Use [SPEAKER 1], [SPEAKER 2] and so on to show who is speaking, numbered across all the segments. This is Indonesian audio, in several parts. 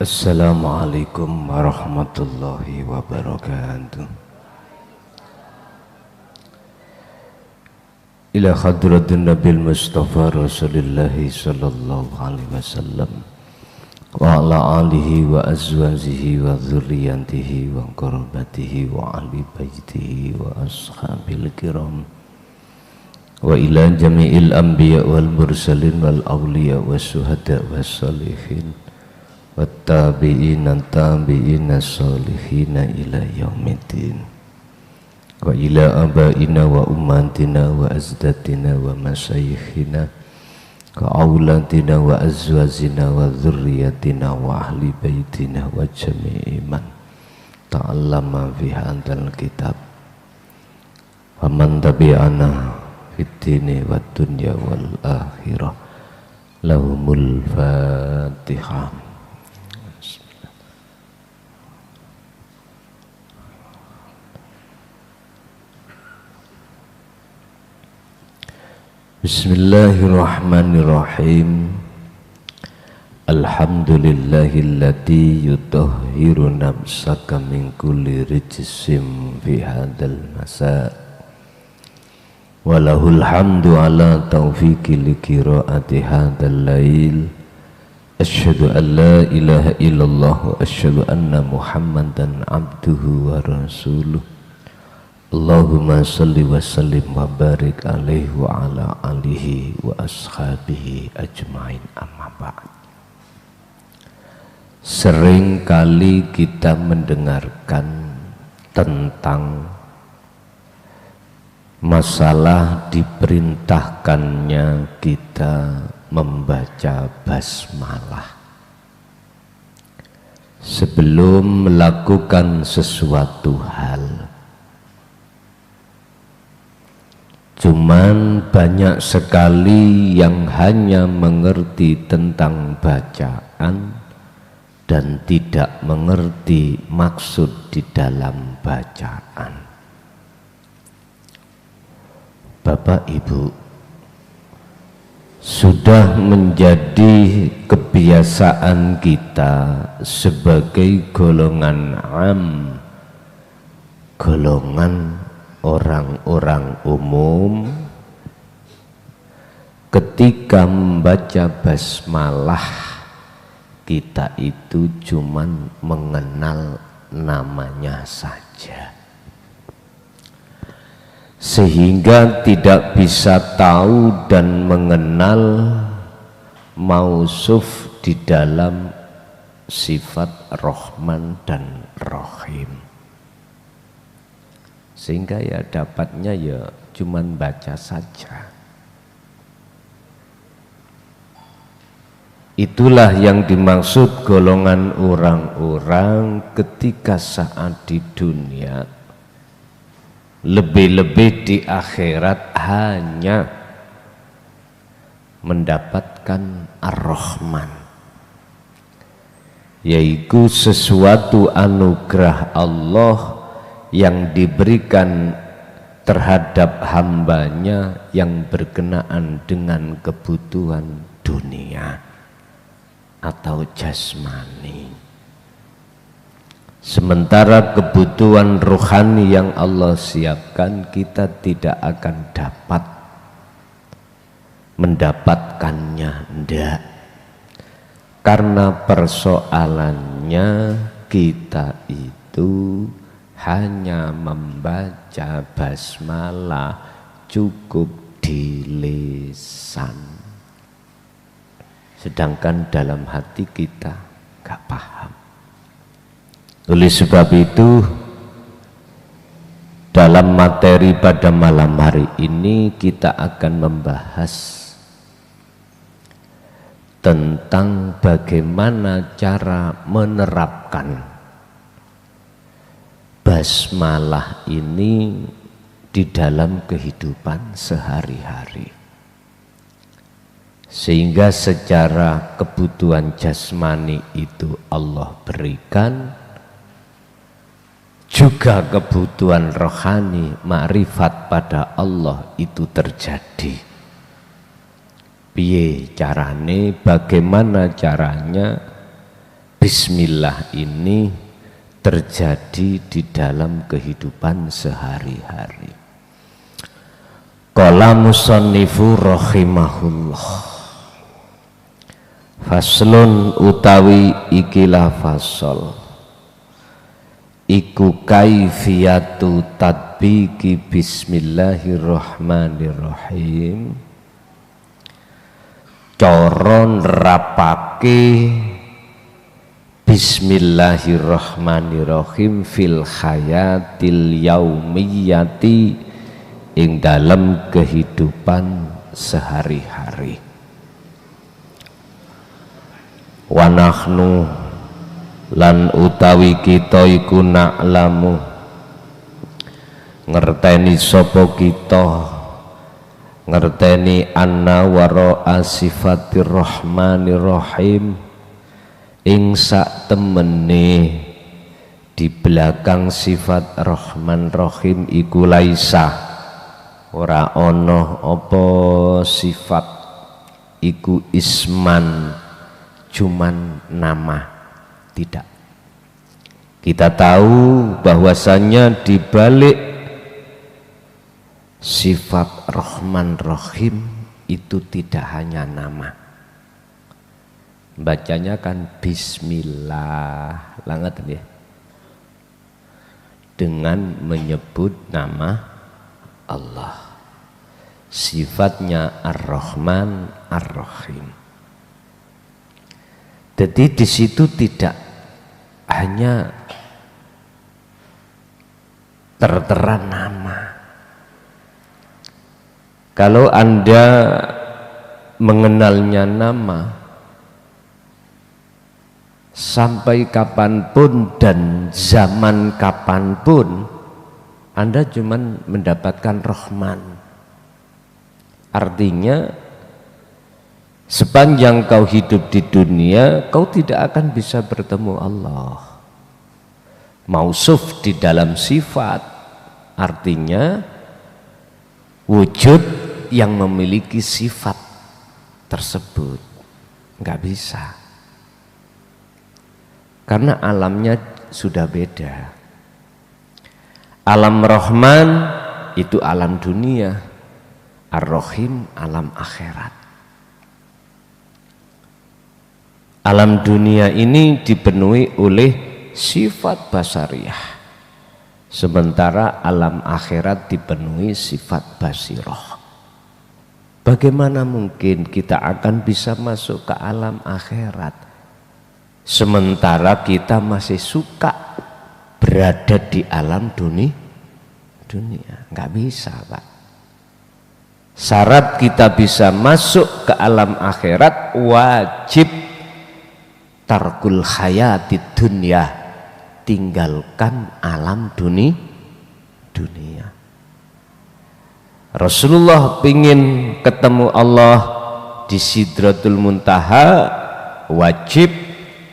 [SPEAKER 1] Assalamualaikum warahmatullahi wabarakatuh. Ila hadratin Nabil Mustafa Rasulillahi sallallahu alaihi wasallam wa ala alihi wa azwajihi wa dzurriyyatihi wa qarabatihi wa ahli baitihi wa ashabil kiram wa ila jami'il anbiya wal mursalin wal awliya was syuhada was sholihin wattabi'ina tabi'ina solihina ila yaumiddin wa ila abaina wa ummatina wa azdatina wa masyayikhina wa auladina wa azwazina wa dzurriyyatina wa ahli baitina wa jami'i man ta'allama fi hadzal kitab wa man tabi'ana fid dini wad dunya wal akhirah lahumul fatihah. Bismillahirrahmanirrahim. Alhamdulillahilladzi yutahhiru nafsaka min kulli rijsim fi hadzal masa. Walahul hamdu ala taufiqi li qiraati hadzal lail. Asyhadu an la ilaha illallah wa asyhadu anna Muhammadan abduhu wa rasuluh. Allahumma salli wa sallim wa barik alaihi wa ala alihi wa ashabihi ajmain, amma ba'd. Sering kali kita mendengarkan tentang masalah diperintahkannya kita membaca basmalah sebelum melakukan sesuatu hal. Cuman banyak sekali yang hanya mengerti tentang bacaan dan tidak mengerti maksud di dalam bacaan. Bapak Ibu, sudah menjadi kebiasaan kita sebagai golongan am, golongan orang-orang umum, ketika membaca basmalah kita itu cuman mengenal namanya saja, sehingga tidak bisa tahu dan mengenal mausuf di dalam sifat Rahman dan Rahim. Sehingga ya dapatnya ya cuman baca saja. Itulah yang dimaksud golongan orang-orang ketika saat di dunia, lebih-lebih di akhirat hanya mendapatkan Ar-Rahman, yaitu sesuatu anugerah Allah yang diberikan terhadap hambanya yang berkenaan dengan kebutuhan dunia atau jasmani. Sementara kebutuhan rohani yang Allah siapkan kita tidak akan dapat mendapatkannya, ndak. Karena persoalannya kita itu hanya membaca basmalah cukup di lisan, sedangkan dalam hati kita gak paham. Oleh sebab itu, dalam materi pada malam hari ini kita akan membahas tentang bagaimana cara menerapkan basmalah ini di dalam kehidupan sehari-hari, sehingga secara kebutuhan jasmani itu Allah berikan, juga kebutuhan rohani makrifat pada Allah itu terjadi. Piye carane, bagaimana caranya bismillah ini terjadi di dalam kehidupan sehari-hari. Qala musannifu rahimahullah, faslun utawi ikilah fasol iku kaifiyatu tadbiki bismillahirrahmanirrahim, cara nerapake bismillahirrahmanirrahim fil hayatil yaumiyati ing dalam kehidupan sehari-hari. Wa nahnu lan utawi kita iku na'lamu ngerteni sapa kita, ngerteni anna wara'a sifatir rahmanir rahim, ing sak temene di belakang sifat rahman rahim iku laisa ora ono apa sifat iku isman cuman nama, tidak. Kita tahu bahwasannya di balik sifat rahman rahim itu tidak hanya nama. Bacanya kan bismillah, langat ya, dengan menyebut nama Allah. Sifatnya Ar-Rahman Ar-Rahim. Jadi di situ tidak hanya tertera nama. Kalau Anda mengenalnya nama, sampai kapanpun dan zaman kapanpun Anda cuma mendapatkan Rahman. Artinya sepanjang kau hidup di dunia, kau tidak akan bisa bertemu Allah. Mausuf di dalam sifat, artinya wujud yang memiliki sifat tersebut. Nggak bisa, karena alamnya sudah beda. Alam Rahman itu alam dunia, Ar-Rahim alam akhirat. Alam dunia ini dipenuhi oleh sifat basariyah, sementara alam akhirat dipenuhi sifat basirah. Bagaimana mungkin kita akan bisa masuk ke alam akhirat sementara kita masih suka berada di alam dunia? Nggak bisa, Pak. Syarat kita bisa masuk ke alam akhirat wajib tarkul hayati dunia, tinggalkan alam dunia. Rasulullah ingin ketemu Allah di Sidratul Muntaha, wajib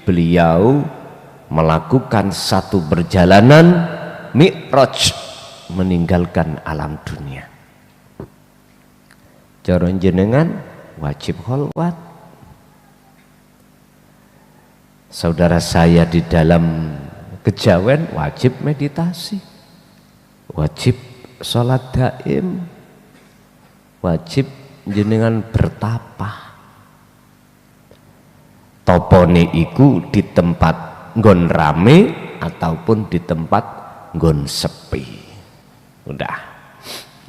[SPEAKER 1] beliau melakukan satu perjalanan mi'raj, meninggalkan alam dunia. Cara jenengan wajib kholwat. Saudara saya di dalam kejawen wajib meditasi, wajib sholat daim, wajib jenengan bertapa. Topone iku di tempat nggon rame ataupun di tempat nggon sepi. Udah,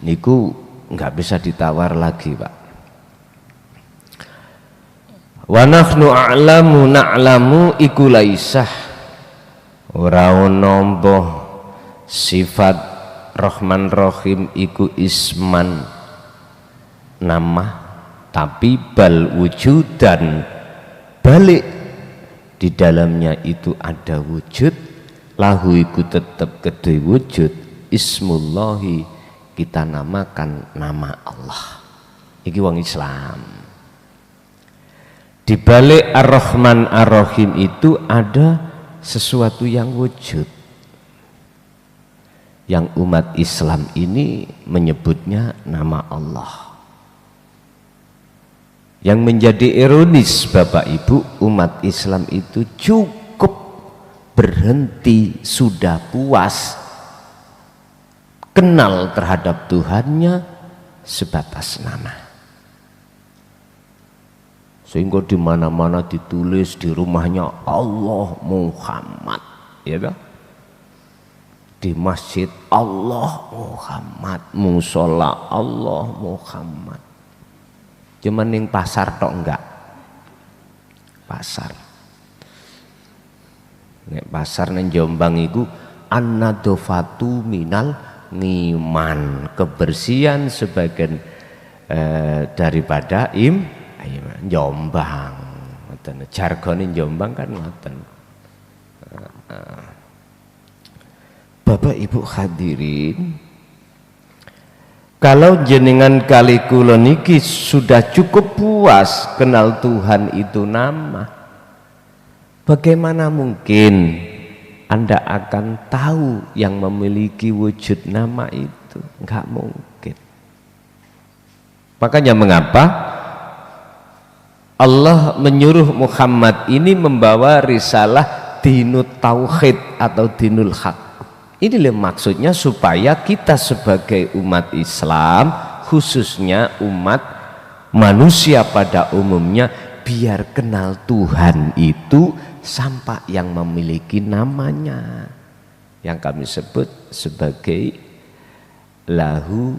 [SPEAKER 1] niku nggak bisa ditawar lagi, Pak. Wa nahnu na'lamu iku laisah ora ono sifat Rahman Rahim iku isman nama, tapi bal wujudan, balik di dalamnya itu ada wujud, lahu iku tetap kedue wujud, ismullahi kita namakan nama Allah. Iki wong Islam. Di balik Ar-Rahman Ar-Rahim itu ada sesuatu yang wujud, yang umat Islam ini menyebutnya nama Allah. Yang menjadi ironis, Bapak Ibu, umat Islam itu juga berhenti, sudah puas, kenal terhadap Tuhannya sebatas nama. Sehingga di mana-mana ditulis di rumahnya Allah Muhammad, ya kan? Di masjid Allah Muhammad, musola Allah Muhammad. Cuman ning pasar tok enggak. Pasar. Nek pasar ning Jombang iku an-nadofatu minal ngiman, kebersihan sebagian daripada Jombang. Ngoten. Jargone Jombang kan ngoten. Bapak Ibu hadirin, kalau jenengan kali kula niki sudah cukup puas kenal Tuhan itu nama, bagaimana mungkin Anda akan tahu yang memiliki wujud nama itu? Enggak mungkin. Makanya mengapa Allah menyuruh Muhammad ini membawa risalah dinut tauhid atau dinul haq. Inilah maksudnya supaya kita sebagai umat Islam, khususnya umat manusia pada umumnya, biar kenal Tuhan itu sampai yang memiliki namanya, yang kami sebut sebagai lahu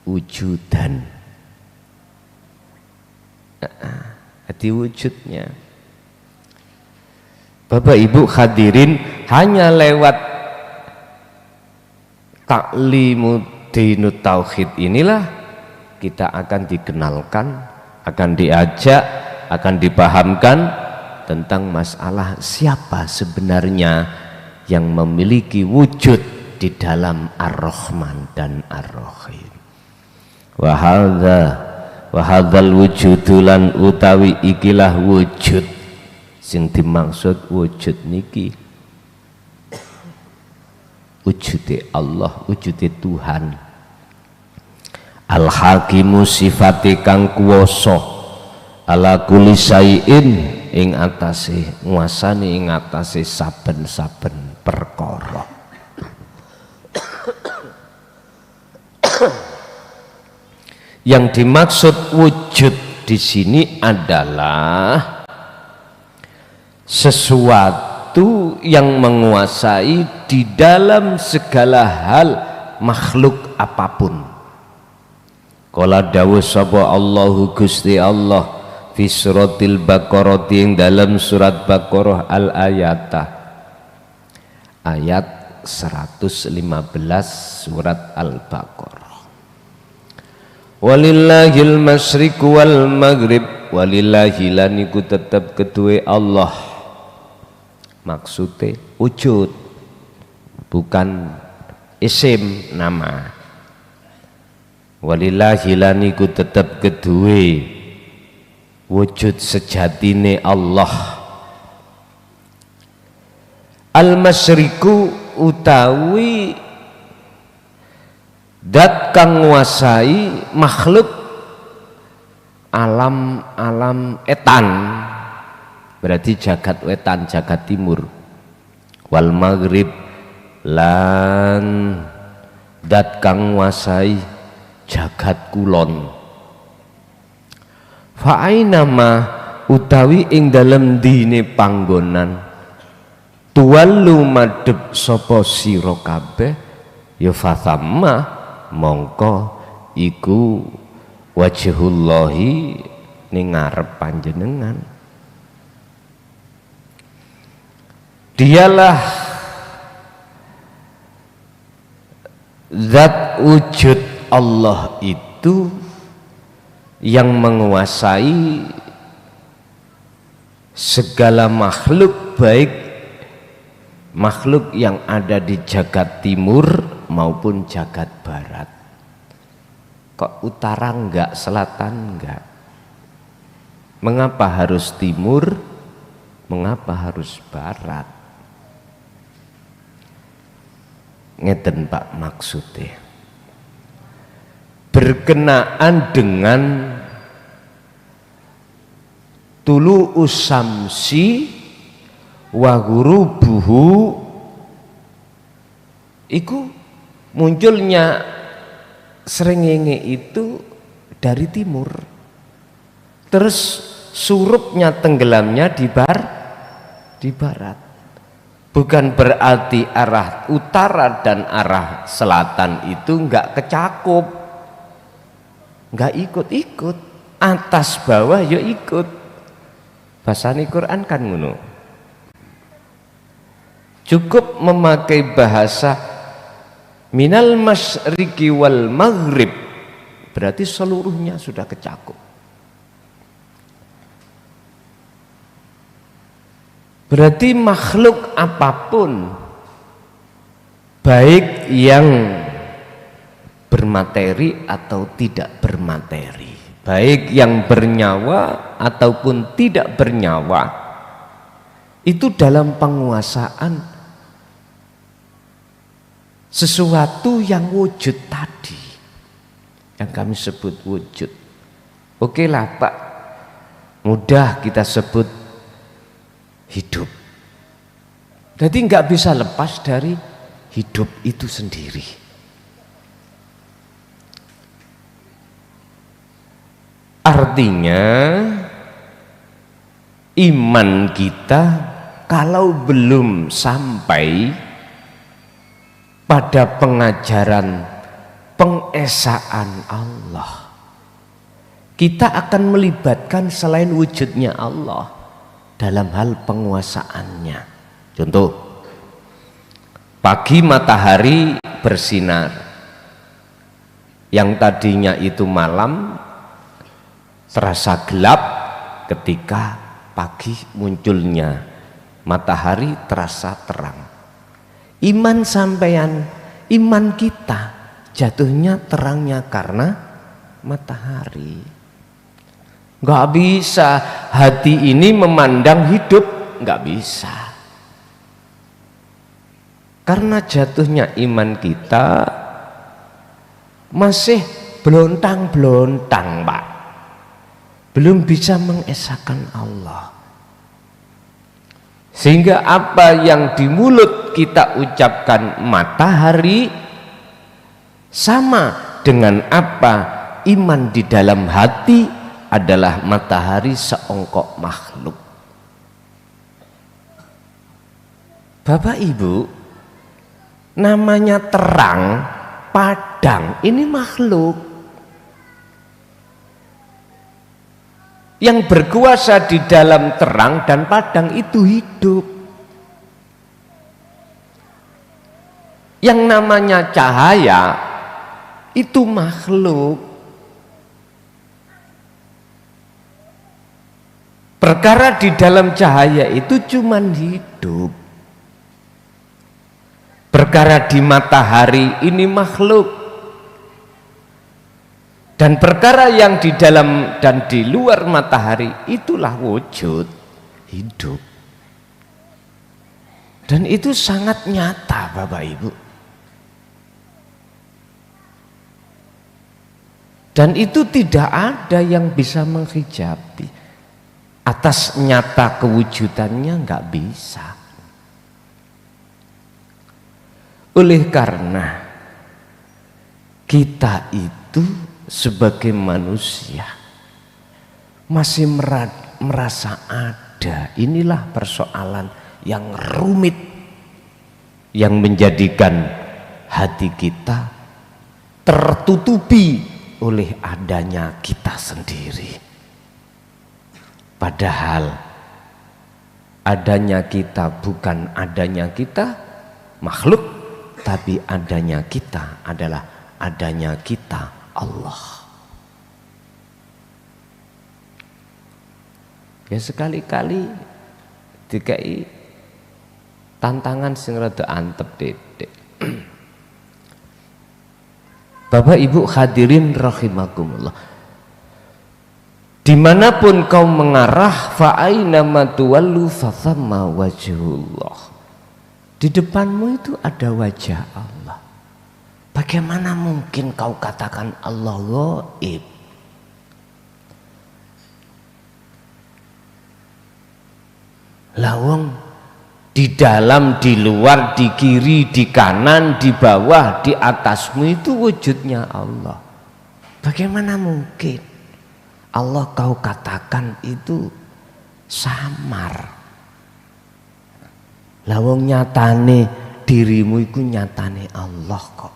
[SPEAKER 1] wujudan, hati wujudnya. Bapak Ibu hadirin, hanya lewat taklimu dinut tauhid inilah kita akan dikenalkan, akan diajak, akan dipahamkan tentang masalah siapa sebenarnya yang memiliki wujud di dalam Ar-Rahman dan Ar-Rahim. Wa hadzal wujudulan utawi ikilah wujud sing dimaksud wujud niki wujude Allah, wujude Tuhan. Al-Hakimu sifate kang kuwasa ala kulli syai'in ing atase nguasani ing atase saben-saben perkara. Yang dimaksud wujud di sini adalah sesuatu yang menguasai di dalam segala hal makhluk apapun. Qala dawuh sapa Allahu Gusti Allah fi suratil Baqarah yang dalam surat Baqarah al-ayatah ayat 115 surat Al-Baqarah. Walillahil masyriq wal maghrib, walillahi laniku tetap kedue Allah. Maksudnya wujud, bukan isim nama. Walillahi laniku tetap kedue wujud sejatine Allah. Al-masyriku utawi dat kang nguasai makhluk alam etan, berarti jagat wetan, jagat timur. Wal maghrib lan dat kang nguasai jagat kulon. Fa ainama utawi ing dalem dine panggonan tuwallu madhep sapa sira kabeh ya fathamma mongko iku wajhullahi ning ngarep panjenengan. Dialah zat wujud Allah itu yang menguasai segala makhluk, baik makhluk yang ada di jagat timur maupun jagat barat. Kok utara enggak, selatan enggak? Mengapa harus timur? Mengapa harus barat? Ngeten Pak maksudnya. Berkenaan dengan tulu usamsi wa ghurubuhu iku munculnya srengenge itu dari timur, terus surupnya tenggelamnya di barat. Bukan berarti arah utara dan arah selatan itu enggak kecakup, enggak ikut-ikut, atas bawah ya ikut. Bahasane Quran kan ngono. Cukup memakai bahasa minal masyriqi wal maghrib, berarti seluruhnya sudah kecakup. Berarti makhluk apapun, baik yang bermateri atau tidak bermateri, baik yang bernyawa ataupun tidak bernyawa, itu dalam penguasaan sesuatu yang wujud tadi, yang kami sebut wujud. Oke lah Pak, mudah kita sebut hidup. Jadi nggak bisa lepas dari hidup itu sendiri. Artinya iman kita kalau belum sampai pada pengajaran pengesaan Allah, kita akan melibatkan selain wujudnya Allah dalam hal penguasaannya. Contoh, pagi matahari bersinar, yang tadinya itu malam terasa gelap ketika pagi munculnya matahari terasa terang. Iman sampean, iman kita jatuhnya terangnya karena matahari. Nggak bisa hati ini memandang hidup, nggak bisa, karena jatuhnya iman kita masih belontang-belontang Pak, belum bisa mengesahkan Allah. Sehingga apa yang di mulut kita ucapkan matahari sama dengan apa iman di dalam hati adalah matahari seongkok makhluk. Bapak Ibu, namanya terang, padang, ini makhluk yang berkuasa di dalam terang dan padang itu hidup. Yang namanya cahaya itu makhluk. Perkara di dalam cahaya itu cuman hidup. Perkara di matahari ini makhluk. Dan perkara yang di dalam dan di luar matahari itulah wujud hidup. Dan itu sangat nyata Bapak Ibu. Dan itu tidak ada yang bisa menghijabi. Atas nyata kewujudannya nggak bisa. Oleh karena kita itu sebagai manusia masih merasa ada, inilah persoalan yang rumit yang menjadikan hati kita tertutupi oleh adanya kita sendiri. Padahal adanya kita bukan adanya kita makhluk, tapi adanya kita adalah adanya kita Allah. Ya sekali-kali dikai tantangan sing rada antep dedek. Bapak Ibu hadirin rahimakumullah, dimanapun kau mengarah, fa'ainama tuwallu fathamma wajhullah. Di depanmu itu ada wajah Allah. Bagaimana mungkin kau katakan Allah ghaib? Lawang di dalam, di luar, di kiri, di kanan, di bawah, di atasmu itu wujudnya Allah. Bagaimana mungkin Allah kau katakan itu samar? Lah wong nyatane dirimu iku nyatane Allah kok.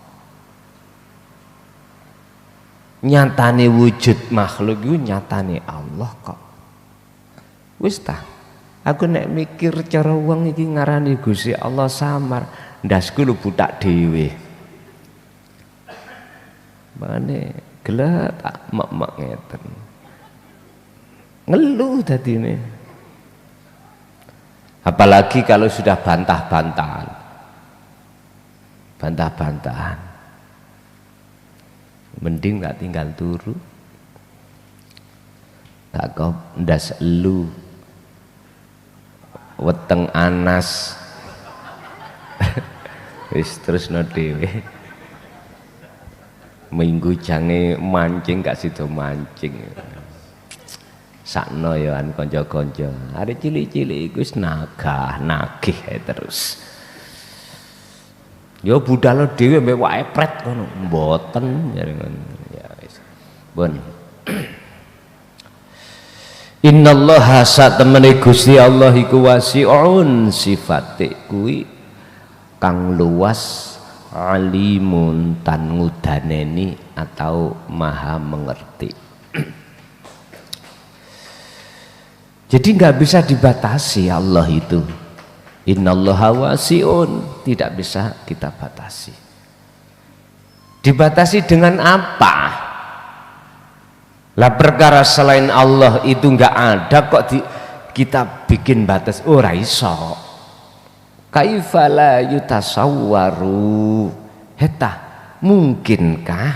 [SPEAKER 1] Nyatane wujud makhluk iku nyatane Allah kok. Wis ta. Aku nek mikir cara wong iki ngarani Gusti Allah samar, ndasku lho butak dhewe. Mane gelap tak mak-mak ngeten. Ngeluh dadine. Apalagi kalau sudah bantah-bantahan. Bantah-bantahan. Mending gak tinggal turu. Tak kau ndas elu. Weteng anas. Wis terus no dhewe. Minggu jange mancing gak sido mancing. Sakno ya an kanca-kanca. Arek cilik-cilik iku wis nagih terus. Ya budal dhewe mbek wae pret ngono. Mboten jare ngono. Ya wis. Pun. Innallaha satemene Gusti Allah iku wasi'un, sifate kuwi kang luas, alimun tan ngudaneni atau maha mengerti. Jadi nggak bisa dibatasi Allah itu. Innallaha wasi'un, tidak bisa kita batasi. Dibatasi dengan apa? Lah perkara selain Allah itu nggak ada kok kita bikin batas. Oh raiso. Kaifa la yutasawwaru. Heta, mungkinkah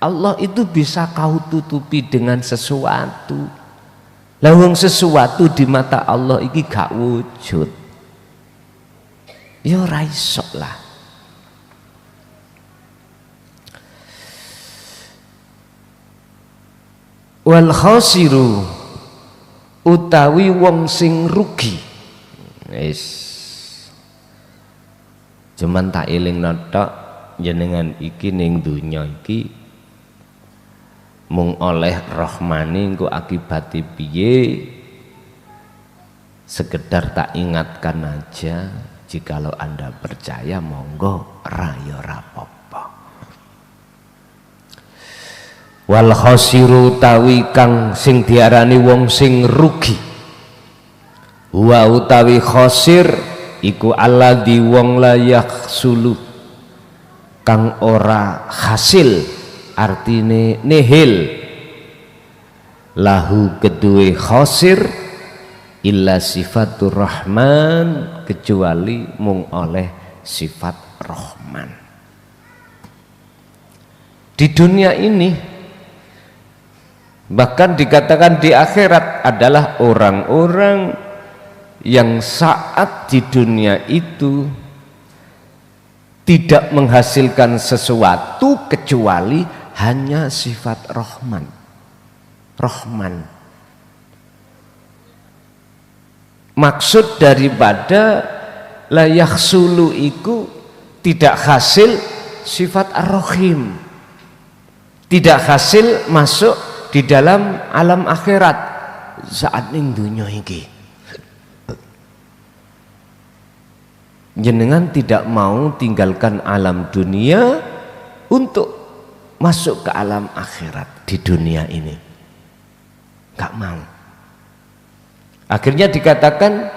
[SPEAKER 1] Allah itu bisa kau tutupi dengan sesuatu? Lah wong sesuatu di mata Allah iki gak wujud. Ya raiso lah. Wal khasiru utawi wong sing rugi. Wis. Cuman tak eling tok jenengan iki ning donya iki mung oleh rahmane engko akibate piye? Sekedar tak ingatkan aja, jikalau Anda percaya monggo rayo rapopo. Wal khasiru tawi kang sing diarani wong sing rugi. Wa utawi khasir iku alladzi wong la yakhsulu kang ora hasil, artine nihil, lahu kedue khasir illa sifatur rahman, kecuali mung oleh sifat rahman. Di dunia ini bahkan dikatakan di akhirat adalah orang-orang yang saat di dunia itu tidak menghasilkan sesuatu kecuali hanya sifat Rahman. Rahman. Maksud daripada la yakhsulu iku tidak hasil sifat Ar-Rahim. Tidak hasil masuk di dalam alam akhirat saat ning dunya iki. Jenengan tidak mau tinggalkan alam dunia untuk masuk ke alam akhirat di dunia ini. Gak mau. Akhirnya dikatakan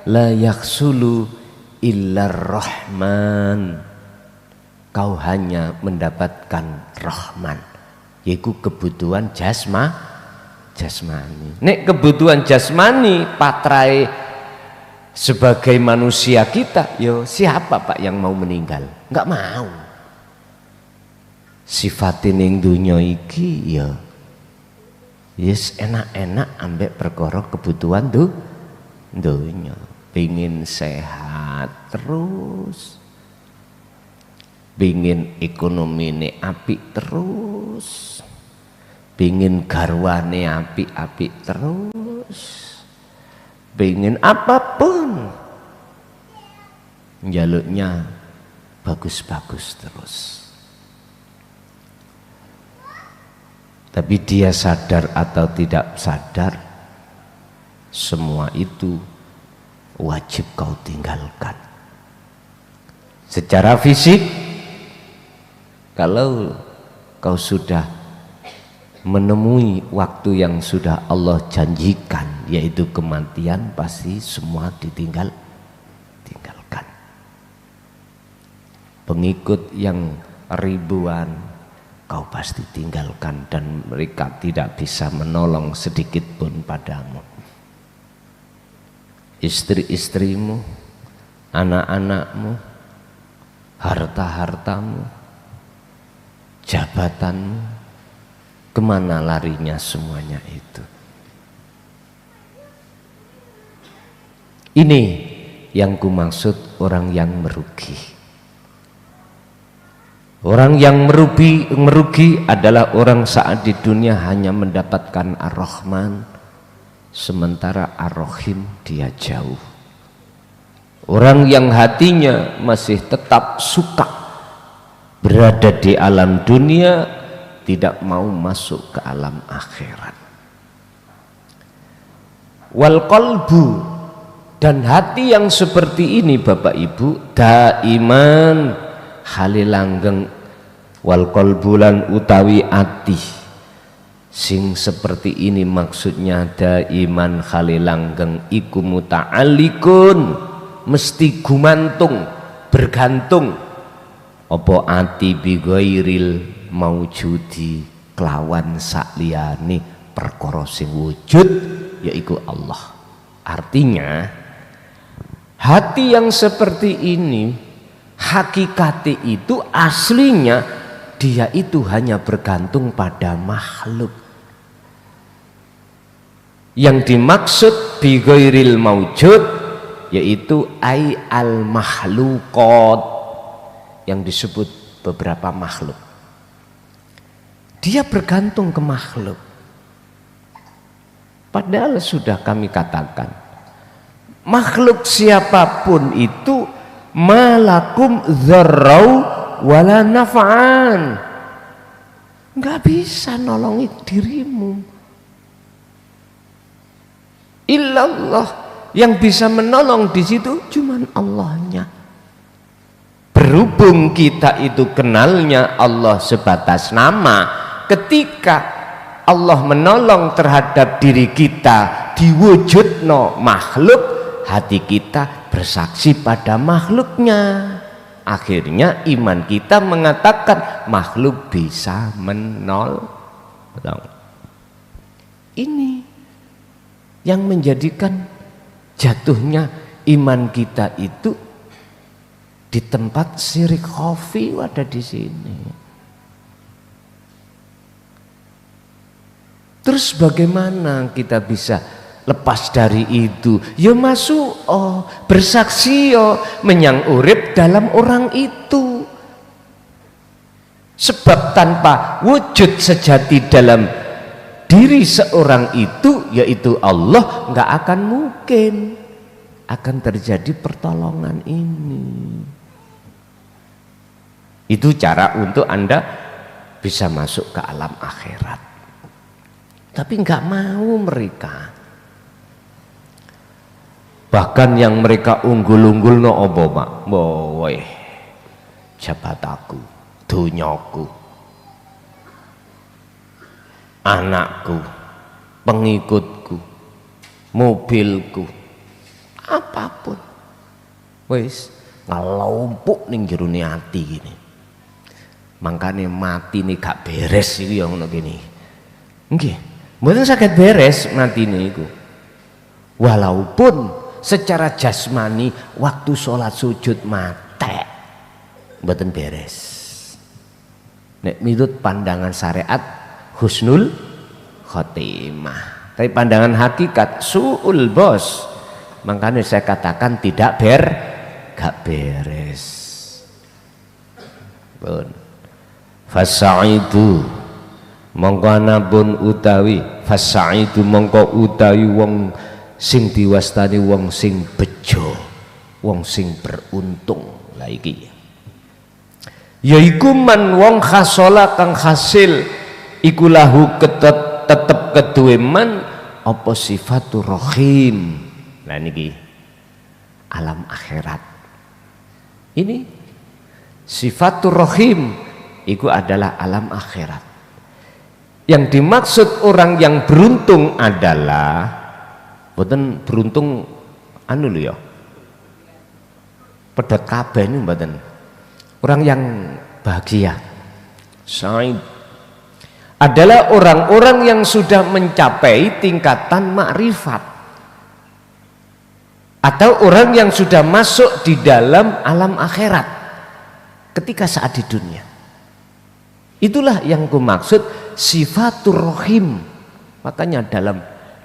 [SPEAKER 1] la yakhsulu illar rahman. Kau hanya mendapatkan rahman, yaitu kebutuhan jasmani. Nek kebutuhan jasmani patrai sebagai manusia kita, yo siapa Pak yang mau meninggal? Enggak mau. Sifatin ning dunya iki ya yes enak-enak ambek perkara kebutuhan dunya. Pengin sehat terus, pengin ekonomi ini apik terus, pengin garwane apik-apik terus, pengin apapun njaluknya bagus-bagus terus. Tapi dia sadar atau tidak sadar, semua itu wajib kau tinggalkan. Secara fisik, kalau kau sudah menemui waktu yang sudah Allah janjikan, yaitu kematian, pasti semua tinggalkan. Pengikut yang ribuan kau pasti tinggalkan, dan mereka tidak bisa menolong sedikit pun padamu. Istri-istrimu, anak-anakmu, harta-hartamu, jabatanmu, kemana larinya semuanya itu? Ini yang kumaksud orang yang merugi. Orang yang merugi adalah orang saat di dunia hanya mendapatkan Ar-Rahman, sementara Ar-Rahim dia jauh. Orang yang hatinya masih tetap suka berada di alam dunia, tidak mau masuk ke alam akhirat. Wal qalbu, dan hati yang seperti ini Bapak Ibu, daiman halilanggeng, wal qalbulan utawi ati sing seperti ini maksudnya daiman halilanggeng iku muta'alliqun, mesti gumantung, bergantung apa ati bi ghairil maujudi, kelawan sakliyane perkara sing wujud yaiku Allah. Artinya hati yang seperti ini hakikatnya itu aslinya dia itu hanya bergantung pada makhluk. Yang dimaksud bi ghairil maujud yaitu ai al makhluqat, yang disebut beberapa makhluk. Dia bergantung ke makhluk. Padahal sudah kami katakan, makhluk siapapun itu malakum dzarrau wala naf'an, nggak bisa nolongi dirimu. Illallah, yang bisa menolong di situ cuman Allahnya. Berhubung kita itu kenalnya Allah sebatas nama, ketika Allah menolong terhadap diri kita diwujudno makhluk, hati kita bersaksi pada makhluknya. Akhirnya iman kita mengatakan makhluk bisa menolong. Ini yang menjadikan jatuhnya iman kita itu di tempat syirik khafi ada di sini. Terus bagaimana kita bisa lepas dari itu? Ya masuk bersaksi menyang urip dalam orang itu. Sebab tanpa wujud sejati dalam diri seorang itu, yaitu Allah, nggak akan mungkin akan terjadi pertolongan ini. Itu cara untuk Anda bisa masuk ke alam akhirat. Tapi nggak mau mereka. Bahkan yang mereka unggul-unggul no obo mak, boy, jabataku, dunyaku, anakku, pengikutku, mobilku, apapun, wis ngelompok ning jerone ati gini. Makanya mati nih gak beres iki yang ngono gini. Nggih, mboten saged beres mati niku. Walaupun secara jasmani waktu sholat sujud mate mboten beres. Nek minut pandangan syariat husnul khotimah, tapi pandangan hakikat suul bos. Makanya saya katakan tidak gak beres. Pun fasaidu mongko anapun utawi fasaidu mongko utawi wong sing diwastani wong sing bejo wong sing beruntung. Lah iki yaiku man wong khasola kang hasil iku lahu tetep keduwe man apa sifatur rahim. Nah niki alam akhirat ini sifatur rahim iku adalah alam akhirat. Yang dimaksud orang yang beruntung adalah mboten beruntung anu lho ya pedhot kabeh niku mboten. Orang yang bahagia Sa'id adalah orang-orang yang sudah mencapai tingkatan makrifat atau orang yang sudah masuk di dalam alam akhirat ketika saat di dunia. Itulah yang kumaksud sifatur rahim. Makanya dalam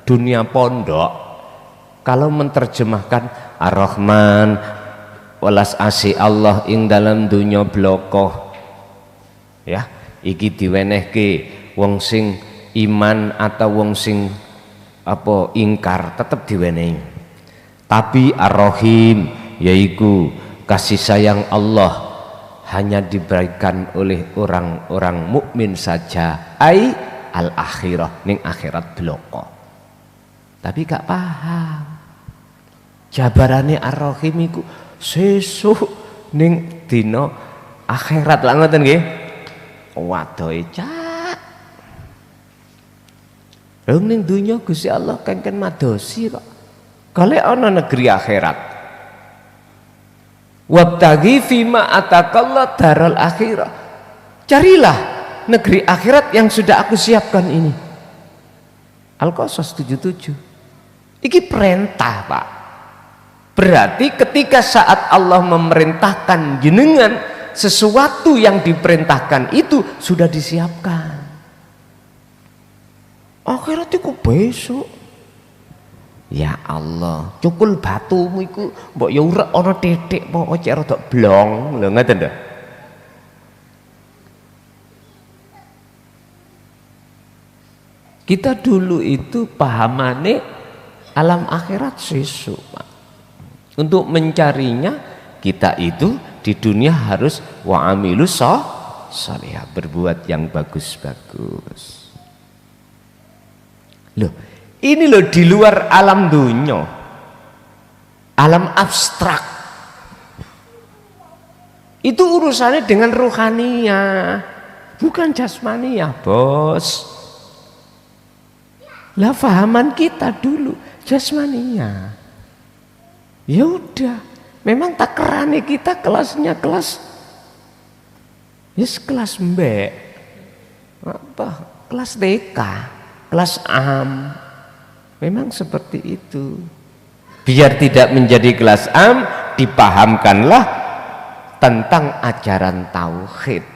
[SPEAKER 1] dunia pondok kalau menerjemahkan Ar-Rahman welas asih Allah ing dalam dunia bloko ya iki diwenehke wong sing iman atau wong sing apa ingkar tetap diwenehi. Tapi Ar-Rahim yaiku kasih sayang Allah hanya diberikan oleh orang-orang mukmin saja, ai al-akhirah ning akhirat bloko. Tapi gak paham jabarane Ar-Rahim iku sesuk ning dina akhirat lah ngoten nggih. Wadohe cak. Lha ning dunya Gusti Allah kengken madosi kok. Kale ana negeri akhirat. Wabtaghi fima atakallah daral akhirah. Carilah negeri akhirat yang sudah aku siapkan ini. Al-Qasas 77. Iki perintah, Pak. Berarti ketika saat Allah memerintahkan jenengan sesuatu yang diperintahkan itu sudah disiapkan. Akhirat iku besok. Ya Allah, cukul batumu iku mbok ya urek ana titik apa cek rada blong. Lho ngoten lho. Kita dulu itu pahamane alam akhirat sesuk, Pak. Untuk mencarinya kita itu di dunia harus wa amilu sholihah, berbuat yang bagus-bagus. Loh, ini loh di luar alam dunia, alam abstrak. Itu urusannya dengan ruhaniyah, bukan jasmaniyah, Bos. Lah fahaman kita dulu jasmaniyah. Ya udah, memang takerane kita kelasnya kelas kelas mbek apa kelas TK, kelas am, memang seperti itu. Biar tidak menjadi kelas am, dipahamkanlah tentang ajaran tauhid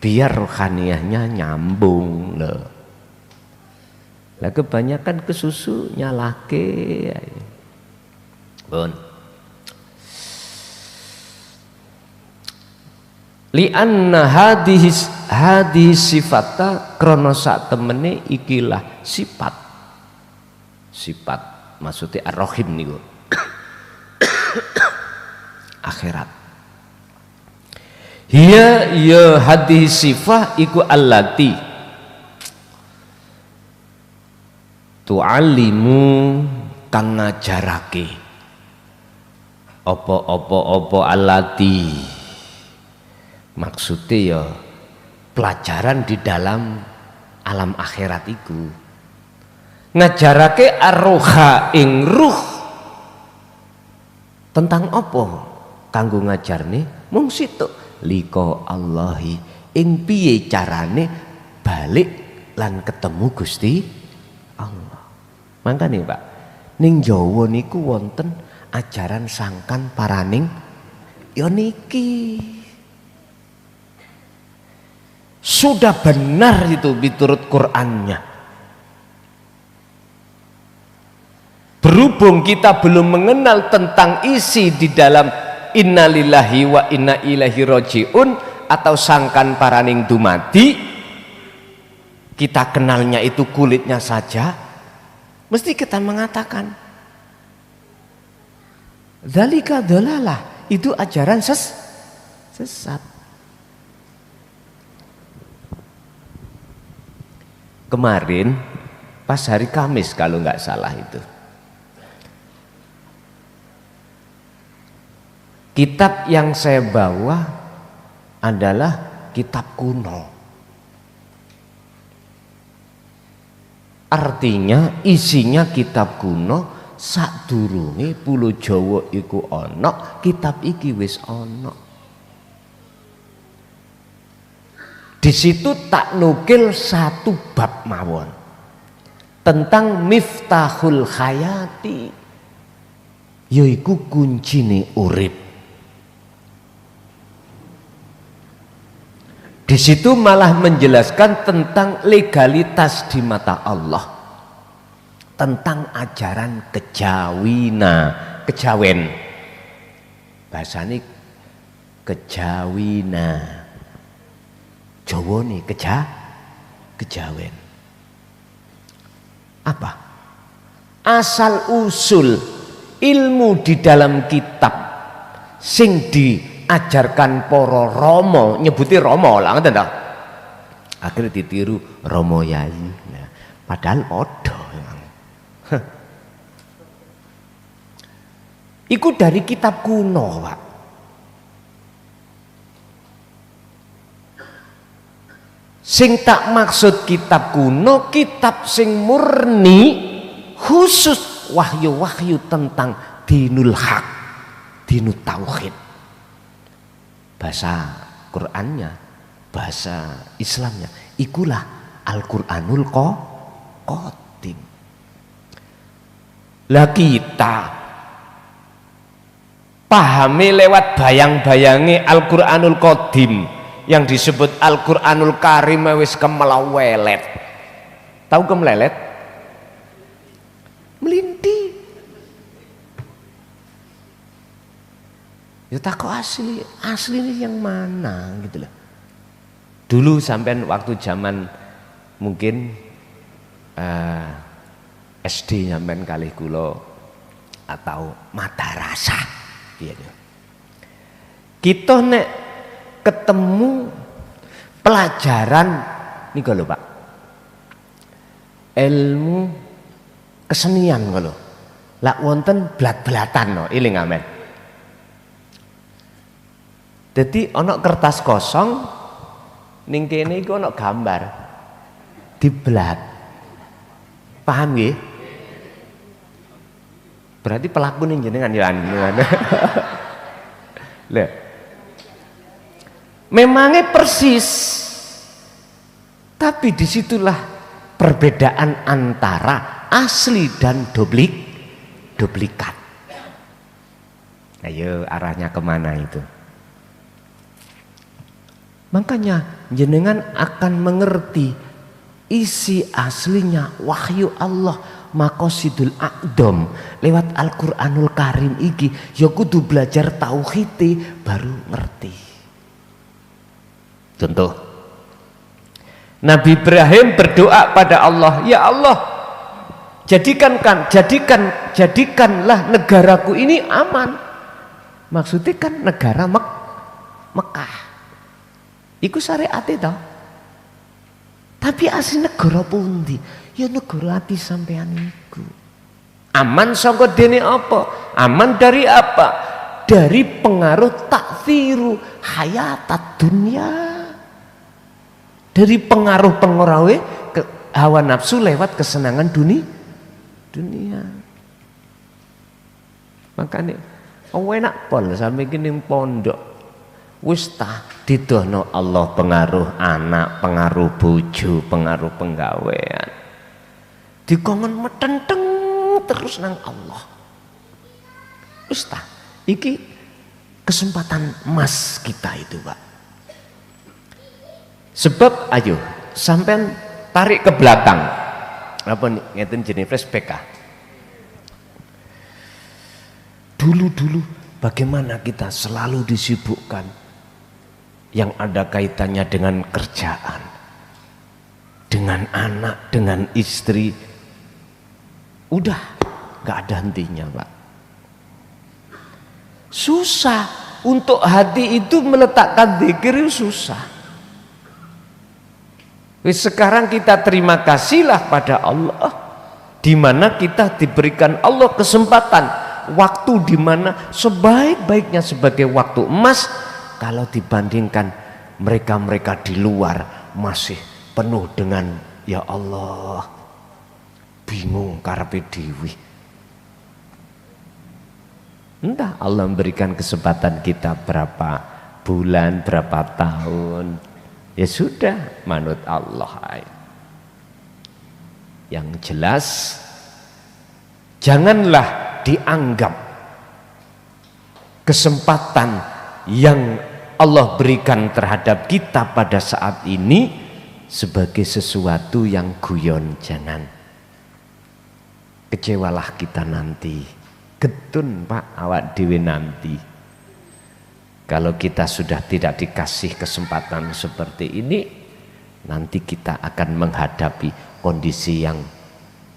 [SPEAKER 1] biar rohaniyahnya nyambung loh. Lah kebanyakan kesusu nyalake Bun. Li'anna hadis sifata krono sak temene ikilah sifat maksudnya ar-rahim niku akhirat. Hiya ya hadis sifah iku allati tu'allimu kang ngajarake apa alati maksudnya ya pelajaran di dalam alam akhirat itu ngajarake arroha ing ruh tentang apa kanggo ngajarne mung situk liko Allahi ing piye carane balik lan ketemu Gusti Allah. Mangkane Pak ning Jawa niku wonten ajaran sangkan paraning ya niki sudah benar itu miturut Qur'annya. Berhubung kita belum mengenal tentang isi di dalam innalillahi wa inna ilaihi rajiun atau sangkan paraning dumadi, kita kenalnya itu kulitnya saja, mesti kita mengatakan Dzalika dhalalah, itu ajaran sesat. Kemarin pas hari Kamis kalau nggak salah itu, kitab yang saya bawa adalah kitab kuno. Artinya isinya kitab kuno, sadurunge Pulo Jawa iku ana, kitab iki wis ana. Di situ tak nukil satu bab mawon tentang miftahul hayati, yaiku kuncine urip. Di situ malah menjelaskan tentang legalitas di mata Allah, tentang ajaran kejawen, bahasane kejawina, Jawa nih kejawen. Apa? Asal usul ilmu di dalam kitab sing diajarkan para rama, nyebuti rama lah ngoten ta. Akhirnya ditiru Romo Yai. Nah, padahal podo. Iku dari kitab kuno, Pak. Sing tak maksud kitab kuno, kitab sing murni khusus wahyu-wahyu tentang dinul haq, dinul tauhid. Bahasa Qur'annya, bahasa Islamnya, ikulah Al-Qur'anul Qadim. Lah kita pahami lewat bayang-bayangi Al-Qur'anul Qadim yang disebut Al-Qur'anul Karim wis kemelewelet. Tahu kemelelet? Melinti. Ya takut asli ini yang mana gitu loh. Dulu sampean waktu zaman mungkin SD sampean kalih kula atau madrasah gitu. Kita nek ketemu pelajaran nih kalau Pak, ilmu kesenian kalau lak wonten blat-blatan no, iling amen. Jadi ono kertas kosong ning kene iku ono gambar diblat. Paham nggih? Berarti pelaku ning jenengan ya anu. Lha memangnya persis, tapi disitulah perbedaan antara asli dan duplikat. Ayo arahnya kemana itu? Makanya jenengan akan mengerti isi aslinya wahyu Allah maqasidul a'dham lewat Al-Qur'anul Karim iki, ya kudu belajar tauhid baru ngerti. Contoh, Nabi Ibrahim berdoa pada Allah, ya Allah, jadikanlah negaraku ini aman. Maksudnya kan negara Mekah. Iku syariat itu. Tapi asli negara pundi? Ya negara ati sampean iku. Aman saka dene apa? Aman dari apa? Dari pengaruh takfiru hayatat dunia. Dari pengaruh-pengaruh hawa nafsu lewat kesenangan dunia. Makanya enak pol sampai kini pondok wis tah didono Allah pengaruh anak, pengaruh bojo, pengaruh penggawean. Dikongen metenteng terus nang Allah. Wis tah iki kesempatan emas kita itu, Pak. Sebab ayo sampean tarik ke belakang. Apa nih ngeten jenenge flashback ah. Dulu bagaimana kita selalu disibukkan yang ada kaitannya dengan kerjaan, dengan anak, dengan istri. Udah gak ada hentinya, Pak. Susah untuk hati itu meletakkan zikir susah. Sekarang kita terima kasihlah pada Allah, di mana kita diberikan Allah kesempatan waktu di mana sebaik-baiknya sebagai waktu emas kalau dibandingkan mereka-mereka di luar masih penuh dengan ya Allah bingung karepe dhewe. Entah Allah memberikan kesempatan kita berapa bulan, berapa tahun, ya sudah manut Allah. Yang jelas janganlah dianggap kesempatan yang Allah berikan terhadap kita pada saat ini sebagai sesuatu yang guyon. Jangan, kecewalah kita nanti. Getun Pak awak dewe nanti kalau kita sudah tidak dikasih kesempatan seperti ini, nanti kita akan menghadapi kondisi yang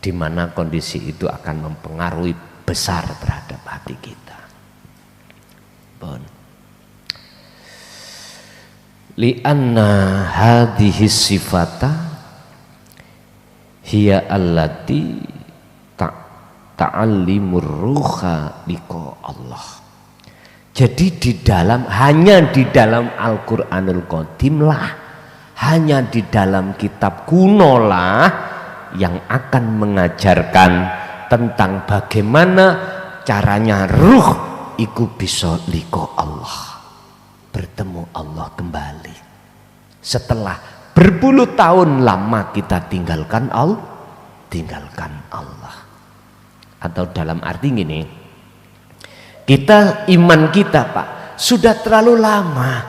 [SPEAKER 1] dimana kondisi itu akan mempengaruhi besar terhadap hati kita. Bon. Li'anna hadhihi sifata hiya allati ta'allimur ruha liqa Allah. Jadi hanya di dalam Al-Qur'anul Qadim lah, hanya di dalam kitab kuno lah yang akan mengajarkan tentang bagaimana caranya ruh iku bisa liqa Allah, bertemu Allah kembali setelah berpuluh tahun lama kita tinggalkan Allah. Atau dalam arti gini, kita iman kita Pak sudah terlalu lama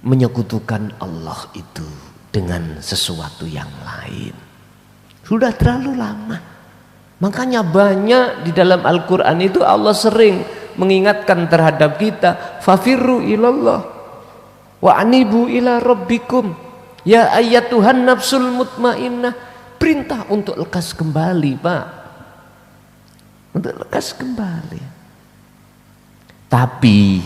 [SPEAKER 1] menyekutukan Allah itu dengan sesuatu yang lain, sudah terlalu lama. Makanya banyak di dalam Al-Quran itu Allah sering mengingatkan terhadap kita, fafirru ilallah wa anibu ila rabbikum ya ayyatuhan nafsul mutmainnah. Perintah untuk lekas kembali Pak, untuk lekas kembali. Tapi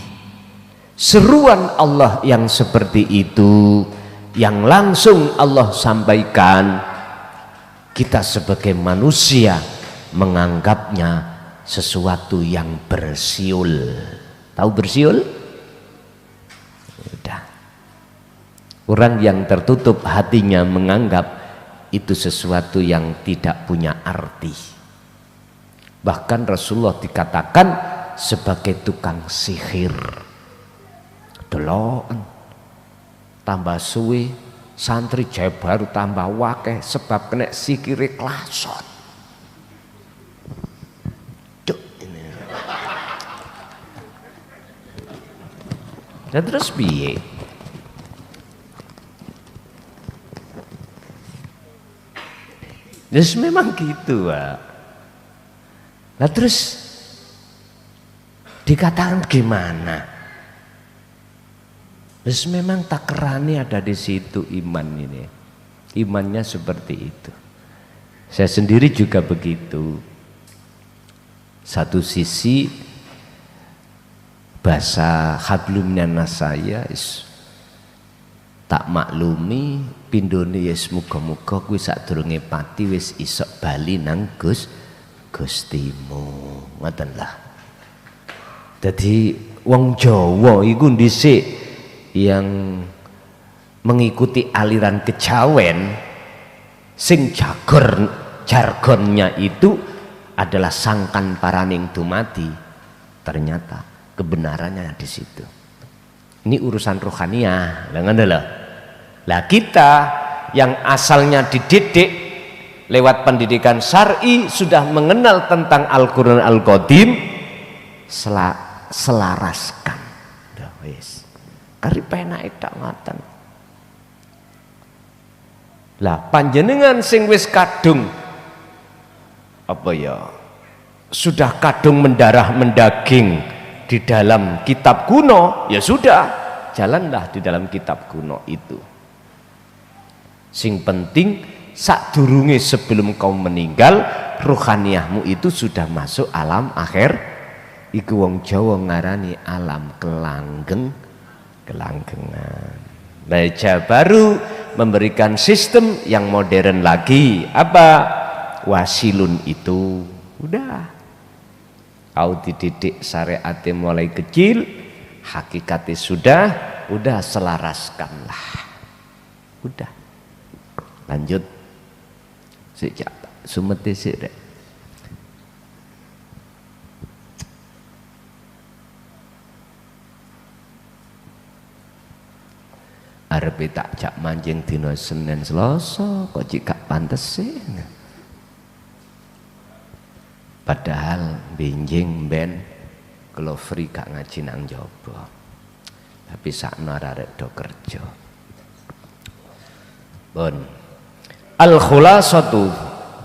[SPEAKER 1] seruan Allah yang seperti itu yang langsung Allah sampaikan, kita sebagai manusia menganggapnya sesuatu yang bersiul. Tahu bersiul? Udah. Orang yang tertutup hatinya menganggap itu sesuatu yang tidak punya arti. Bahkan Rasulullah dikatakan sebagai tukang sihir. Deloken tambah suwe santri jaya baru tambah wakeh sebab kena sikire klasot. Dan terus piye? Terus memang gitu Pak. Nah terus dikatakan gimana? Terus memang takerane ada di situ iman ini. Imannya seperti itu. Saya sendiri juga begitu. Satu sisi bahasa hablum minas saya tak maklumi pindone yes muga-muga kuwi sadurunge pati wis isok bali nang Gustimu. Ngoten lah. Dadi wong Jawa iku dhisik yang mengikuti aliran kejawen sing jargonnya itu adalah sangkan paraning dumadi. Ternyata kebenarannya di situ. Ini urusan rohaniah, lah kita yang asalnya dididik lewat pendidikan syar'i sudah mengenal tentang Al-Quran Al-Qadim, selaraskan. Dah wis. Kari penake tak ngoten. Lah panjenengan sing wis kadung apa ya? Sudah kadung mendarah mendaging di dalam kitab kuno, ya sudah, jalanlah di dalam kitab kuno itu. Sing penting sadurunge sebelum kau meninggal, rohaniahmu itu sudah masuk alam Iku wong Jawa ngarani alam kelanggengan. Baca baru memberikan sistem yang modern lagi. Apa? Wasilun itu udah. Kau dididik syariatnya mulai kecil, hakikatnya udah selaraskanlah. Udah. Lanjut. Sejak sumete sik rek. Arep tak jak manjing dina Senin Selasa kok cik gak pantes sih. Padahal benjing ben kalau free gak ngaji nang jaba. Tapi sakno arek do kerja. Bon. Al khulasatu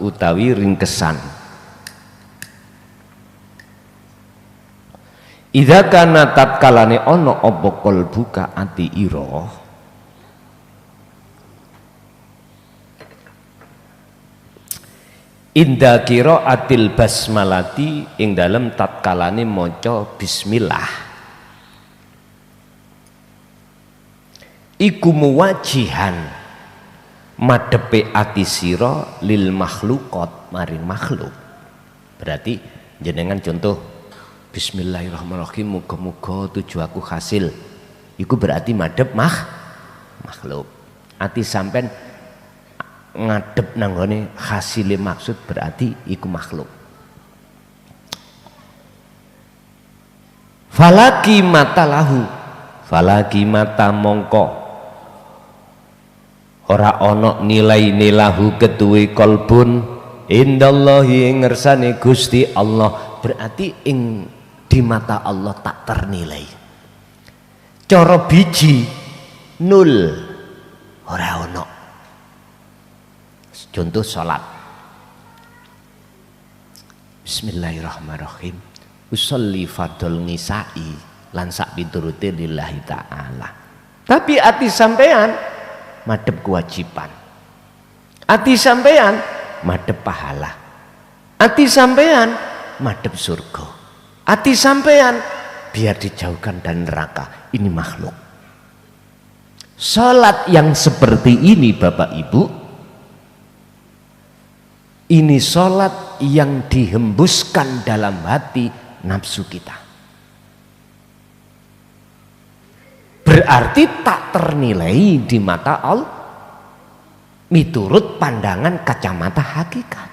[SPEAKER 1] utawi ringkesan. Idza kana tatkalane ana apa kalbuka ati ira. Inda qiraatil basmalati ing dalem tatkalane maca bismillah iku muwajihan madhepe ati sira lil makhluqat maring makhluk. Berarti jenengan contoh bismillahirrahmanirrahim muga-muga tujuh aku hasil. Iku berarti madhep makhluk. Ati sampean ngadep nanggone hasile maksud berarti iku makhluk. Falaki mata lahu, falaki mata mongko ora ana nilai nilahu ketuwe kolbun indallahi ngersane Gusti Allah. Berarti ing di mata Allah tak ternilai. Cara biji nul ora ana. Contoh salat. Bismillahirrahmanirrahim. Usolli fardhul ngisa'i lan sak piturute lillahi ta'ala. Tapi ati sampean madhep kewajiban. Ati sampean madhep pahala. Ati sampean madhep surga. Ati sampean biar dijauhkan dari neraka. Ini makhluk. Salat yang seperti ini Bapak Ibu, ini sholat yang dihembuskan dalam hati nafsu kita. Berarti tak ternilai di mata Allah miturut pandangan kacamata hakikat.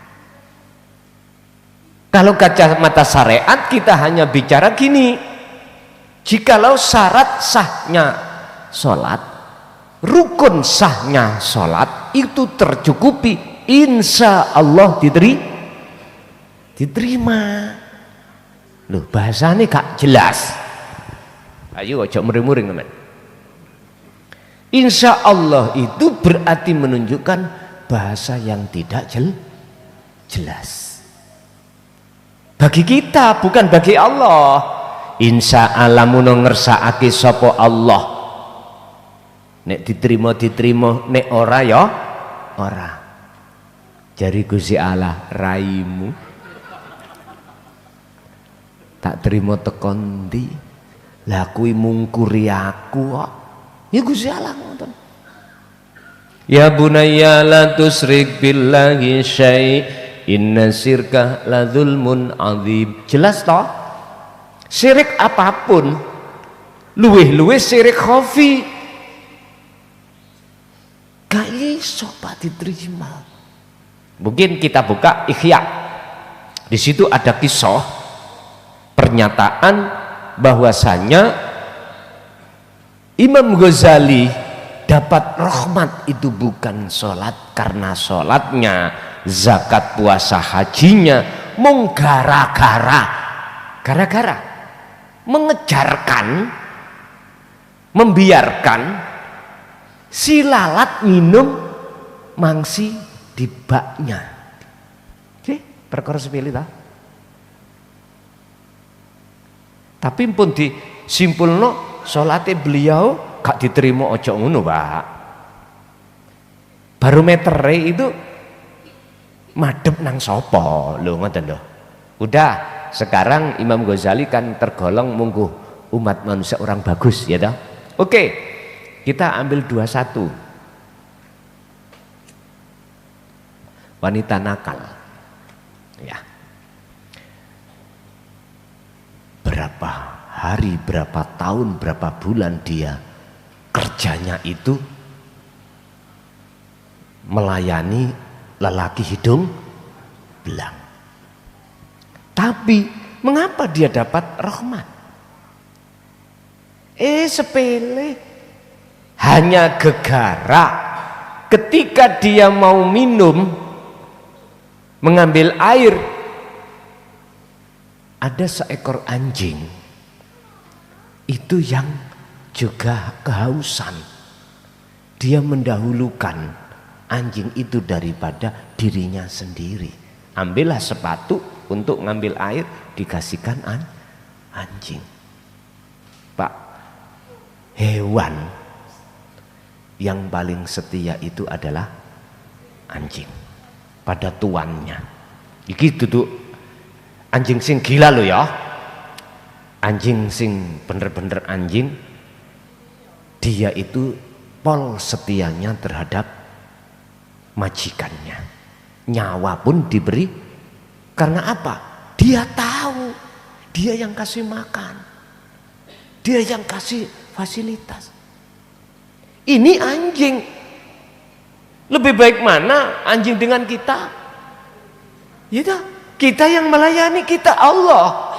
[SPEAKER 1] Kalau kacamata syariat kita hanya bicara gini, jikalau syarat sahnya sholat, rukun sahnya sholat itu tercukupi, insya Allah diterima. Loh, bahasanya gak jelas. Ayo ojo muring-muring teman. Insya Allah itu berarti menunjukkan bahasa yang tidak jelas. Bagi kita bukan bagi Allah. Insya Allah muno ngersakake sapa Allah. Nek diterima, nek ora ya ora. Jari Gusti Allah raimu tak terima tekon ndi lah kuwi mungkuri aku kok ya Gusti Allah ngoten. Ya bunayya la tusrik billahi syai inna syirka la dzulmun adzim. Jelas toh? Syirik apapun luweh-luweh syirik khafi gak iso pak diterima. Mungkin kita buka Ihya. Di situ ada kisah pernyataan bahwasanya Imam Ghazali dapat rahmat itu bukan sholat karena sholatnya, zakat, puasa, hajinya mung gara-gara mengejarkan, membiarkan si lalat minum mangsi di baknya. Oke, perkara sepele ta. Tapi pun disimpulno salate beliau gak diterima ojo ngono, Pak. Barometer itu madhep nang sapa lho ngoten lho. Udah
[SPEAKER 2] sekarang Imam Ghazali kan tergolong mungguh umat manusia orang bagus ya toh. Oke, kita ambil 21. Wanita nakal. Ya. Berapa hari, berapa tahun, berapa bulan dia kerjanya itu melayani lelaki hidung belang. Tapi mengapa dia dapat rahmat? Sepele. Hanya gegara ketika dia mau minum, mengambil air, ada seekor anjing itu yang juga kehausan. Dia mendahulukan anjing itu daripada dirinya sendiri. Ambillah sepatu untuk ngambil air, dikasihkan anjing. Pak, hewan yang paling setia itu adalah anjing pada tuannya. Iki tuh anjing sing gila lo ya. Anjing sing bener-bener anjing, dia itu pol setianya terhadap majikannya. Nyawa pun diberi. Karena apa? Dia tahu, dia yang kasih makan, dia yang kasih fasilitas. Ini anjing. Lebih baik mana anjing dengan kita? Ya, kita yang melayani, kita Allah.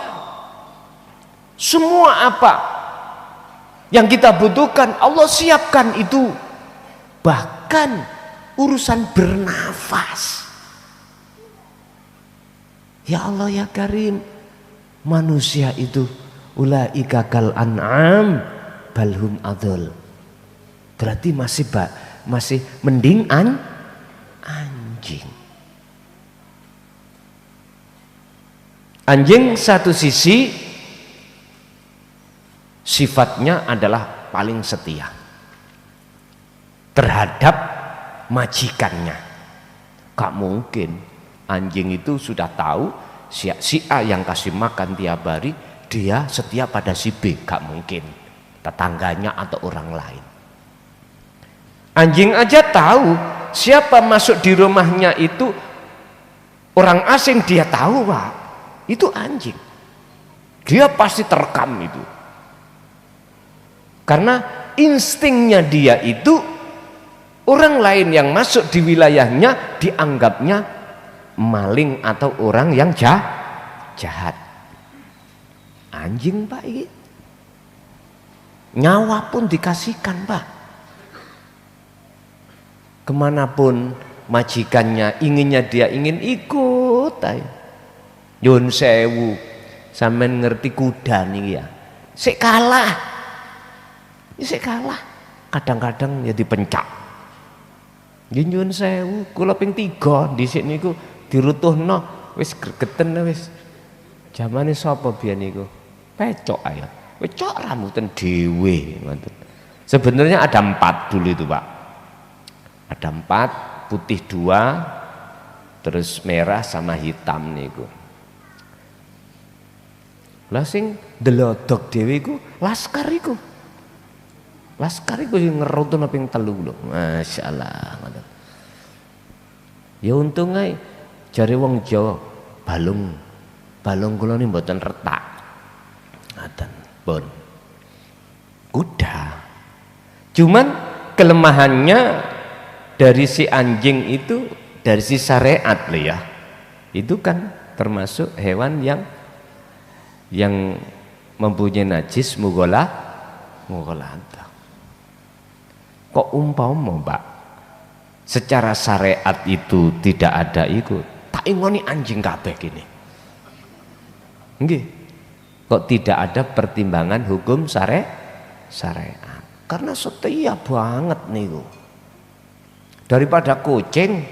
[SPEAKER 2] Semua apa yang kita butuhkan Allah siapkan itu. Bahkan urusan bernafas. Ya Allah ya Karim, manusia itu ulaika kal an'am balhum adol. Berarti masih mending anjing. Anjing satu sisi sifatnya adalah paling setia terhadap majikannya. Gak mungkin anjing itu sudah tahu si A yang kasih makan tiap hari, dia setia pada si B. Gak mungkin, tetangganya atau orang lain. Anjing aja tahu siapa masuk di rumahnya itu orang asing, dia tahu Pak. Itu anjing. Dia pasti terekam itu. Karena instingnya dia itu orang lain yang masuk di wilayahnya dianggapnya maling atau orang yang jahat. Anjing Pak ini. Nyawa pun dikasihkan Pak. Kemanapun majikannya inginnya dia ingin ikut. Nyun sewu, sampean ngerti kuda nih ya. Sik kalah. Kadang-kadang ya dipencak. Nyun sewu, kula ping 3 dhisik niku dirutuhno wis gregeten wis. Jamane sapa biyen niku? Pecok ayo. Pecok rambutan dhewe ngoten. Sebenarnya ada 4 dulu itu, Pak. Ada 4, putih 2, terus merah sama hitam niku. Lah sing ndelodok dhewe iku laskar iku. Laskar iku sing ngerutun ping 3 lho. Masyaallah ngoten. Ya untung ae jare wong Jawa balung kula ni mboten retak. Ngoten, pun. Kuda. Cuman kelemahannya dari si anjing itu, dari si syariat lho ya. Itu kan termasuk hewan yang mempunyai najis mughaladzah. Kok umpama Mbak secara syariat itu tidak ada itu, tak ingoni anjing kabeh gini. Nggih. Kok tidak ada pertimbangan hukum syariat? Karena setia banget niku. Daripada kucing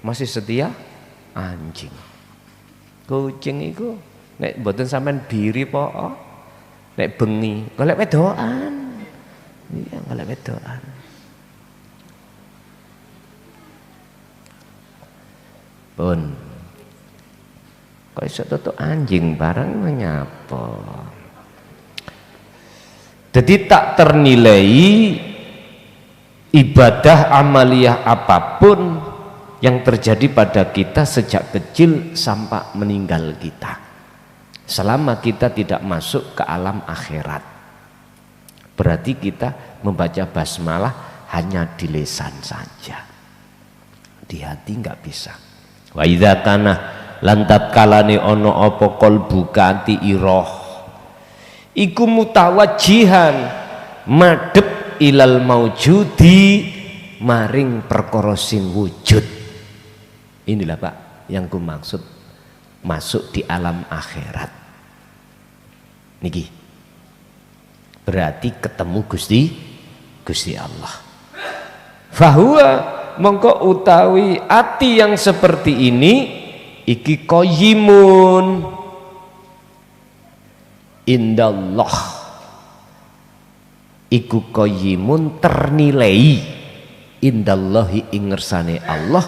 [SPEAKER 2] masih setia anjing. Kucing itu nek mboten sampean biri po, nek bengi golek wedokan. Iya, golek wedokan. Pun Kok iso tutuk anjing barang nyapa. Jadi tak ternilai ibadah amaliyah apapun yang terjadi pada kita sejak kecil sampai meninggal kita, selama kita tidak masuk ke alam akhirat. Berarti kita membaca basmalah hanya di lisan saja, di hati nggak bisa. Wa idza kana lantat kalane ono apa qalbuka ati iroh iku mutawajjihan madhep ilal maujudi maring perkara sing wujud. Inilah Pak yang ku maksud masuk di alam akhirat niki, berarti ketemu Gusti Allah. Fahuwa mongko utawi ati yang seperti ini iki qayyimun indallah, iku qayyimun ternilai indallahi ing ngersane Allah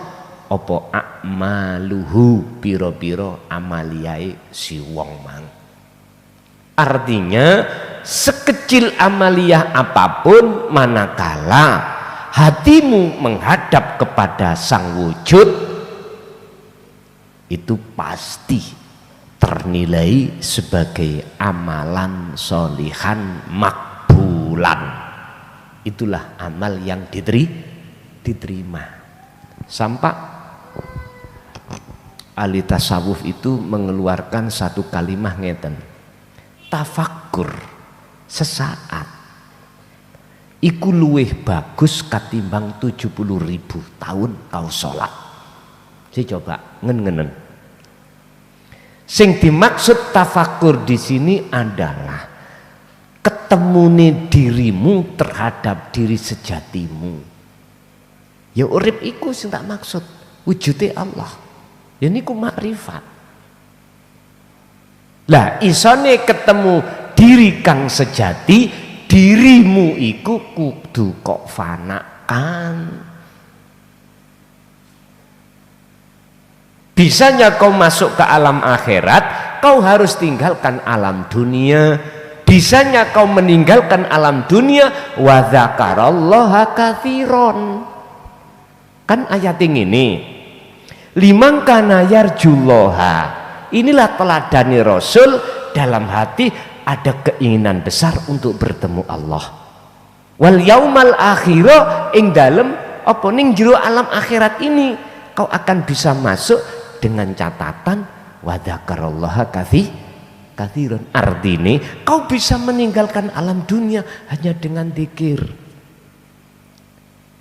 [SPEAKER 2] apa a'maluhu piro-piro amaliyai si wong mang. Artinya sekecil amaliyah apapun manakala hatimu menghadap kepada sang wujud itu pasti ternilai sebagai amalan solihan makbulan. Itulah amal yang diterima. Sampai ahli tasawuf itu mengeluarkan satu kalimat ngeten, tafakkur sesaat iku luwih bagus katimbang 70.000 tahun kau sholat. Saya coba ngenen. Sing dimaksud tafakur di sini adalah ketemune dirimu terhadap diri sejatimu. Ya urip iku sing tak maksud, wujude Allah. Ya niku makrifat. Lah isone ketemu diri kang sejati, dirimu iku kudu kok fanakan. Bisanya kau masuk ke alam akhirat, kau harus tinggalkan alam dunia. Bisanya kau meninggalkan alam dunia, wa dzakarallaha katsiron. Kan ayat ini, liman kana yarjullaha. Inilah teladani Rasul, dalam hati ada keinginan besar untuk bertemu Allah. Wal yaumal akhirah ing dalem apa ning jero alam akhirat ini kau akan bisa masuk dengan catatan wa dzakarallaha katsiran. Artinya kau bisa meninggalkan alam dunia hanya dengan zikir.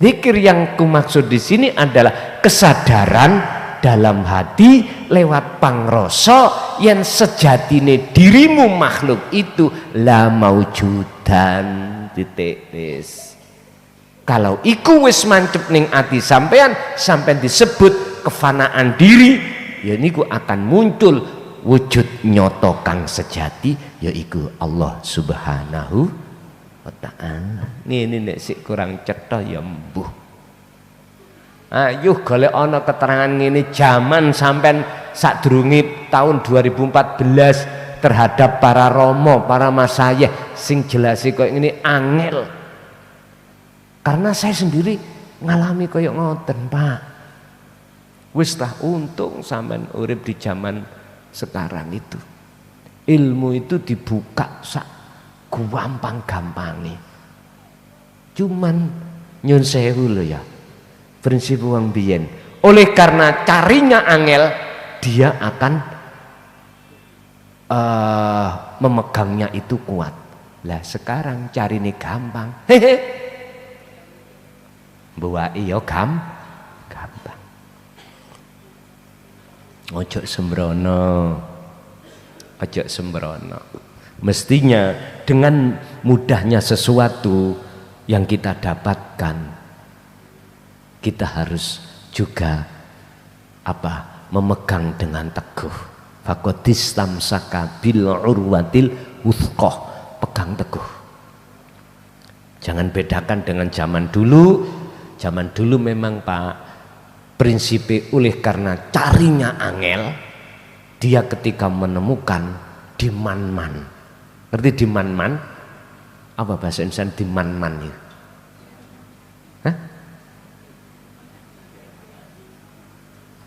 [SPEAKER 2] Zikir yang kumaksud di sini adalah kesadaran dalam hati lewat pangrasa yang sejatine dirimu makhluk itu la maujudan titik wis. Kalau iku wis mancep ning ati sampean disebut kefanaan diri, ya niku akan muncul wujud nyoto kang sejati, yaiku Allah Subhanahu wa ta'ala. Ini nek sik kurang cetha ya mbuh. Ayo golek ana keterangan ngene jaman sampean sadurunge tahun 2014 terhadap para romo, para masayih sing jelase koyo ngene angel. Karena saya sendiri ngalami koyo ngoten, Pak. Wis tah untung sampean urip di zaman sekarang itu. Ilmu itu dibuka sak gampang-gampange. Cuman nyun sewu lho ya. Prinsip wong biyen. Oleh karena carinya angel, dia akan memegangnya itu kuat. Lah sekarang carine gampang. Hehe. Buat iyo gampang. Ojo sembrono. Mestinya dengan mudahnya sesuatu yang kita dapatkan, kita harus juga memegang dengan teguh. Faqadis tamsaka bil urwatil wuthqah, pegang teguh. Jangan bedakan dengan zaman dulu. Zaman dulu memang Pak, prinsipnya oleh karena carinya angel, dia ketika menemukan diman-man. Ngerti diman-man? Apa bahasa Indonesia diman-man itu? Hah?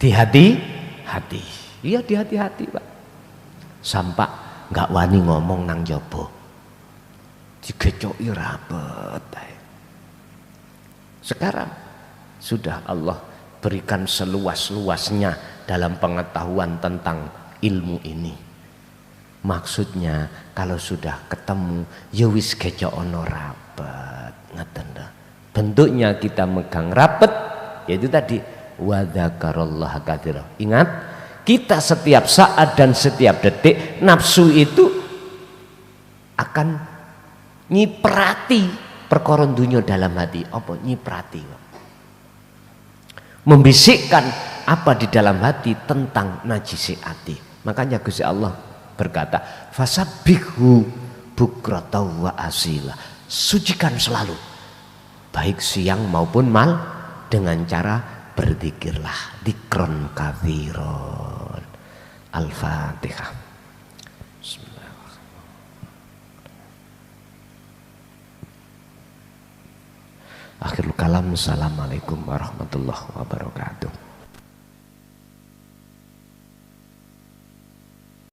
[SPEAKER 2] Di hati. Iya di hati-hati Pak. Sampai nggak wani ngomong nang jopo. Digecoki rapet. Sekarang sudah Allah berikan seluas-luasnya dalam pengetahuan tentang ilmu ini. Maksudnya kalau sudah ketemu ya wis gecok ono rapet, ngeten dah. Bentuknya kita megang rapet, yaitu tadi wa dzakarallaha katsira. Ingat, kita setiap saat dan setiap detik nafsu itu akan nyiprati perkara dunya dalam hati. Apa nyiprati? Membisikkan apa di dalam hati tentang najisi hati. Makanya Gusti Allah berkata, fasabbihu bukratan wa asila. Sucikan selalu, baik siang maupun mal, dengan cara berzikirlah, dzikron katsiron. Al-Fatihah. Bismillahirrahmanirrahim. Akhirul kalam. Assalamualaikum warahmatullahi wabarakatuh.